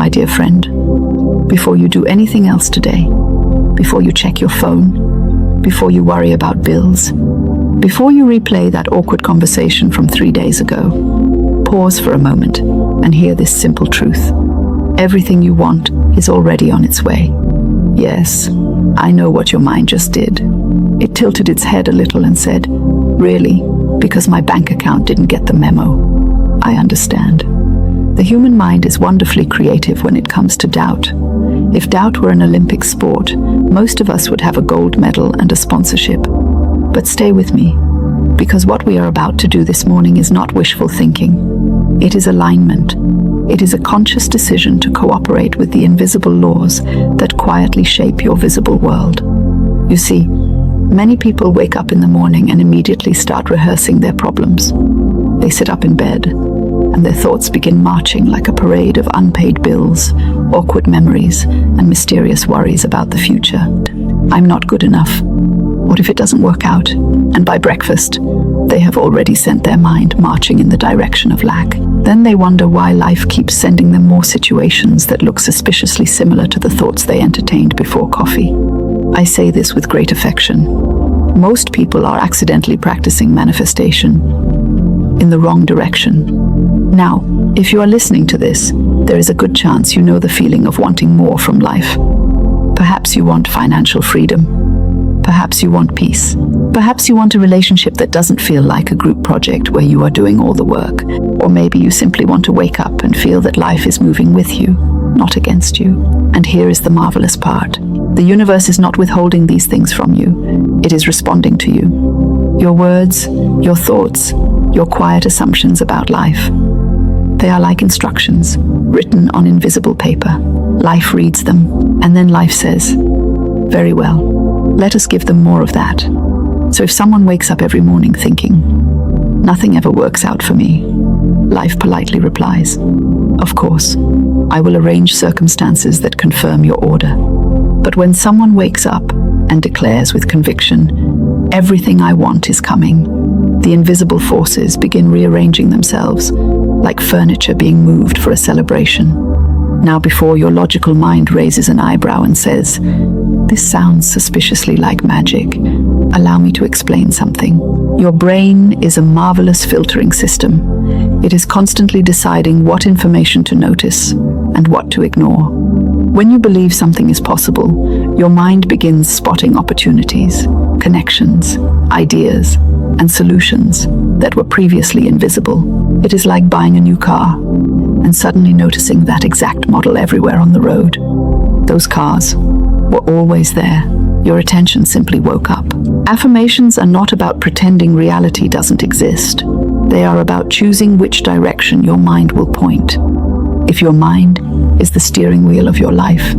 my dear friend, before you do anything else today, before you check your phone, before you worry about bills, before you replay that awkward conversation from 3 days ago, pause for a moment and hear this simple truth. Everything you want is already on its way. Yes, I know what your mind just did. It tilted its head a little and said, "Really? Because my bank account didn't get the memo." I understand. The human mind is wonderfully creative when it comes to doubt. If doubt were an Olympic sport, most of us would have a gold medal and a sponsorship. But stay with me, because what we are about to do this morning is not wishful thinking. It is alignment. It is a conscious decision to cooperate with the invisible laws that quietly shape your visible world. You see, many people wake up in the morning and immediately start rehearsing their problems. They sit up in bed, and their thoughts begin marching like a parade of unpaid bills, awkward memories, and mysterious worries about the future. I'm not good enough. What if it doesn't work out? And by breakfast, they have already sent their mind marching in the direction of lack. Then they wonder why life keeps sending them more situations that look suspiciously similar to the thoughts they entertained before coffee. I say this with great affection. Most people are accidentally practicing manifestation in the wrong direction. Now, if you are listening to this, there is a good chance you know the feeling of wanting more from life. Perhaps you want financial freedom. Perhaps you want peace. Perhaps you want a relationship that doesn't feel like a group project where you are doing all the work. Or maybe you simply want to wake up and feel that life is moving with you, not against you. And here is the marvelous part. The universe is not withholding these things from you. It is responding to you. Your words, your thoughts, your quiet assumptions about life. They are like instructions, written on invisible paper. Life reads them, and then life says, "Very well, let us give them more of that." So if someone wakes up every morning thinking, "Nothing ever works out for me," life politely replies, "Of course, I will arrange circumstances that confirm your order." But when someone wakes up and declares with conviction, "Everything I want is coming," the invisible forces begin rearranging themselves, like furniture being moved for a celebration. Now, before your logical mind raises an eyebrow and says, "This sounds suspiciously like magic," allow me to explain something. Your brain is a marvelous filtering system. It is constantly deciding what information to notice and what to ignore. When you believe something is possible, your mind begins spotting opportunities, connections, ideas, and solutions that were previously invisible. It is like buying a new car and suddenly noticing that exact model everywhere on the road. Those cars were always there. Your attention simply woke up. Affirmations are not about pretending reality doesn't exist. They are about choosing which direction your mind will point. If your mind is the steering wheel of your life,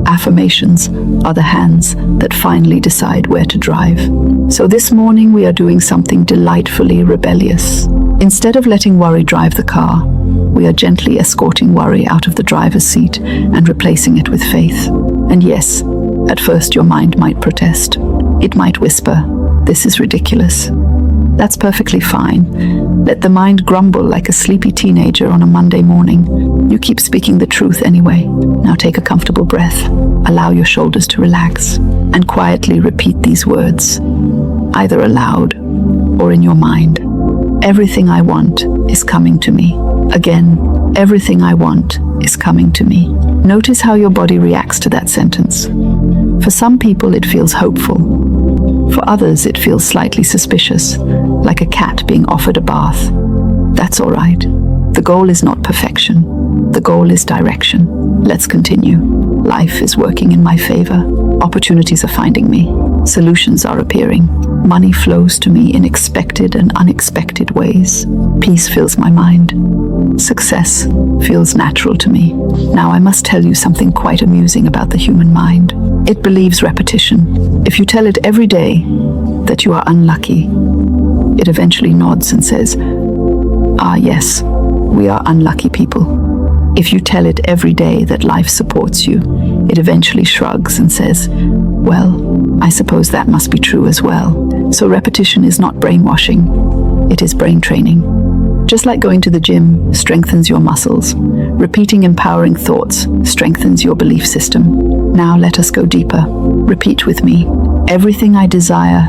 affirmations are the hands that finally decide where to drive. So this morning we are doing something delightfully rebellious. Instead of letting worry drive the car, we are gently escorting worry out of the driver's seat and replacing it with faith. And yes, at first your mind might protest. It might whisper, "This is ridiculous." That's perfectly fine. Let the mind grumble like a sleepy teenager on a Monday morning. You keep speaking the truth anyway. Now take a comfortable breath. Allow your shoulders to relax and quietly repeat these words, either aloud or in your mind. Everything I want is coming to me. Again, everything I want is coming to me. Notice how your body reacts to that sentence. For some people, it feels hopeful. For others, it feels slightly suspicious, like a cat being offered a bath. That's all right. The goal is not perfection. The goal is direction. Let's continue. Life is working in my favor. Opportunities are finding me. Solutions are appearing. Money flows to me in expected and unexpected ways. Peace fills my mind. Success feels natural to me. Now I must tell you something quite amusing about the human mind. It believes repetition. If you tell it every day that you are unlucky, it eventually nods and says, "Ah, yes, we are unlucky people." If you tell it every day that life supports you, it eventually shrugs and says, "Well, I suppose that must be true as well." So repetition is not brainwashing, it is brain training. Just like going to the gym strengthens your muscles, Repeating empowering thoughts strengthens your belief system. Now let us go deeper. Repeat with me. Everything I desire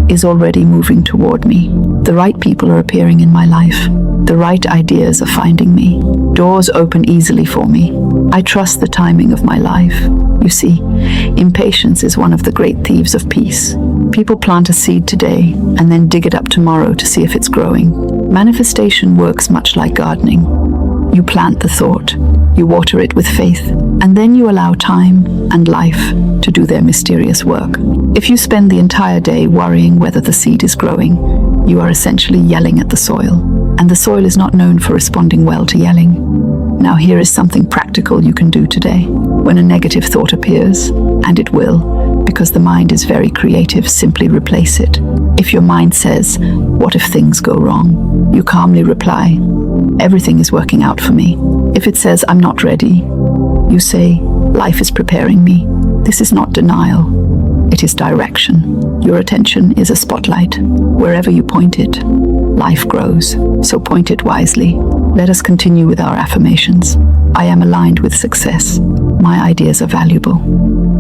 is already moving toward me. The right people are appearing in my life. The right ideas are finding me. Doors open easily for me. I trust the timing of my life. You see, impatience is one of the great thieves of peace. People plant a seed today and then dig it up tomorrow to see if it's growing. Manifestation works much like gardening. You plant the thought, you water it with faith, and then you allow time and life to do their mysterious work. If you spend the entire day worrying whether the seed is growing, you are essentially yelling at the soil, and the soil is not known for responding well to yelling. Now here is something practical you can do today. When a negative thought appears, and it will, because the mind is very creative, simply replace it. If your mind says, "What if things go wrong?" you calmly reply, "Everything is working out for me." If it says, "I'm not ready," you say, "Life is preparing me." This is not denial. It is direction. Your attention is a spotlight. Wherever you point it, life grows. So point it wisely. Let us continue with our affirmations. I am aligned with success. My ideas are valuable.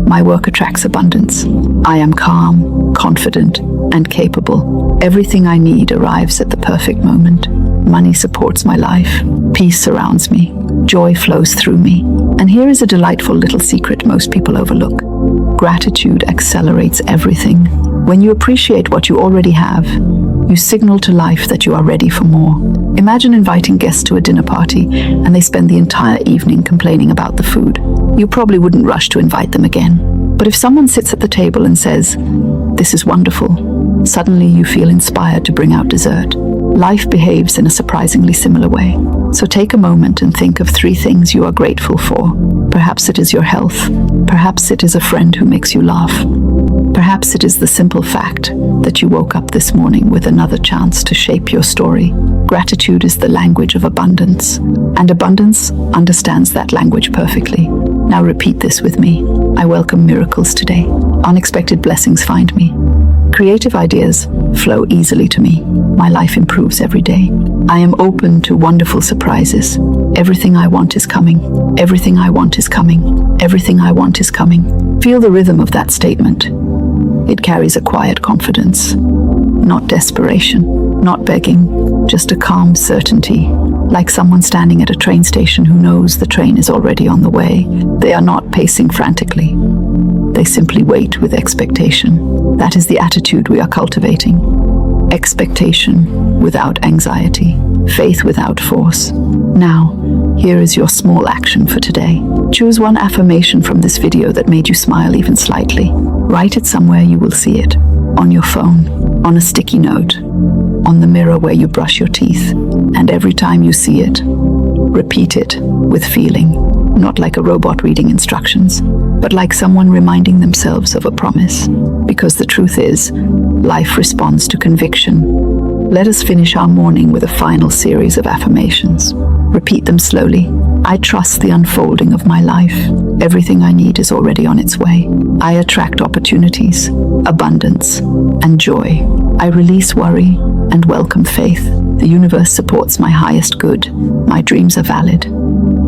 My work attracts abundance. I am calm, confident, and capable. Everything I need arrives at the perfect moment. Money supports my life. Peace surrounds me. Joy flows through me. And here is a delightful little secret most people overlook. Gratitude accelerates everything. When you appreciate what you already have, you signal to life that you are ready for more. Imagine inviting guests to a dinner party and they spend the entire evening complaining about the food. You probably wouldn't rush to invite them again. But if someone sits at the table and says, "This is wonderful," suddenly you feel inspired to bring out dessert. Life behaves in a surprisingly similar way. So take a moment and think of 3 things you are grateful for. Perhaps it is your health. Perhaps it is a friend who makes you laugh. Perhaps it is the simple fact that you woke up this morning with another chance to shape your story. Gratitude is the language of abundance, and abundance understands that language perfectly. Now repeat this with me. I welcome miracles today. Unexpected blessings find me. Creative ideas flow easily to me. My life improves every day. I am open to wonderful surprises. Everything I want is coming. Everything I want is coming. Everything I want is coming. Feel the rhythm of that statement. It carries a quiet confidence, not desperation, not begging, just a calm certainty, like someone standing at a train station who knows the train is already on the way. They are not pacing frantically. They simply wait with expectation. That is the attitude we are cultivating. Expectation without anxiety, faith without force. Now, here is your small action for today. Choose one affirmation from this video that made you smile even slightly. Write it somewhere you will see it. On your phone, on a sticky note, on the mirror where you brush your teeth. And every time you see it, repeat it with feeling. Not like a robot reading instructions, but like someone reminding themselves of a promise. Because the truth is, life responds to conviction. Let us finish our morning with a final series of affirmations. Repeat them slowly. I trust the unfolding of my life. Everything I need is already on its way. I attract opportunities, abundance, and joy. I release worry and welcome faith. The universe supports my highest good. My dreams are valid.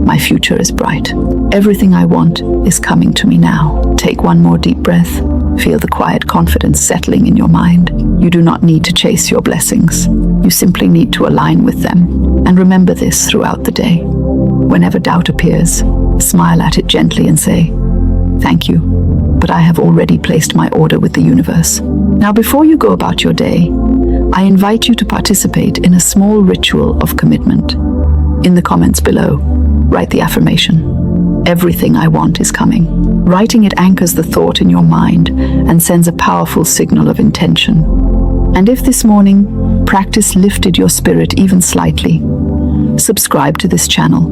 My future is bright. Everything I want is coming to me now. Take one more deep breath. Feel the quiet confidence settling in your mind. You do not need to chase your blessings. You simply need to align with them. And remember this throughout the day. Whenever doubt appears, smile at it gently and say, "Thank you, but I have already placed my order with the universe." Now, before you go about your day, I invite you to participate in a small ritual of commitment. In the comments below, write the affirmation, "Everything I want is coming." Writing it anchors the thought in your mind and sends a powerful signal of intention. And if this morning practice lifted your spirit even slightly, subscribe to this channel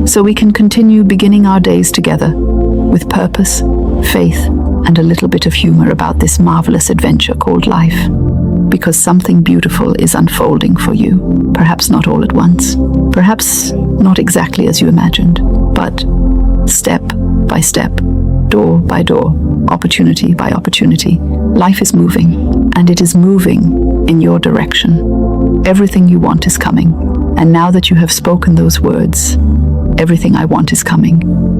so we can continue beginning our days together with purpose, faith, and a little bit of humor about this marvelous adventure called life. Because something beautiful is unfolding for you. Perhaps not all at once. Perhaps not exactly as you imagined. But step by step, door by door, opportunity by opportunity, life is moving. And it is moving in your direction. Everything you want is coming. And now that you have spoken those words, Everything I want is coming.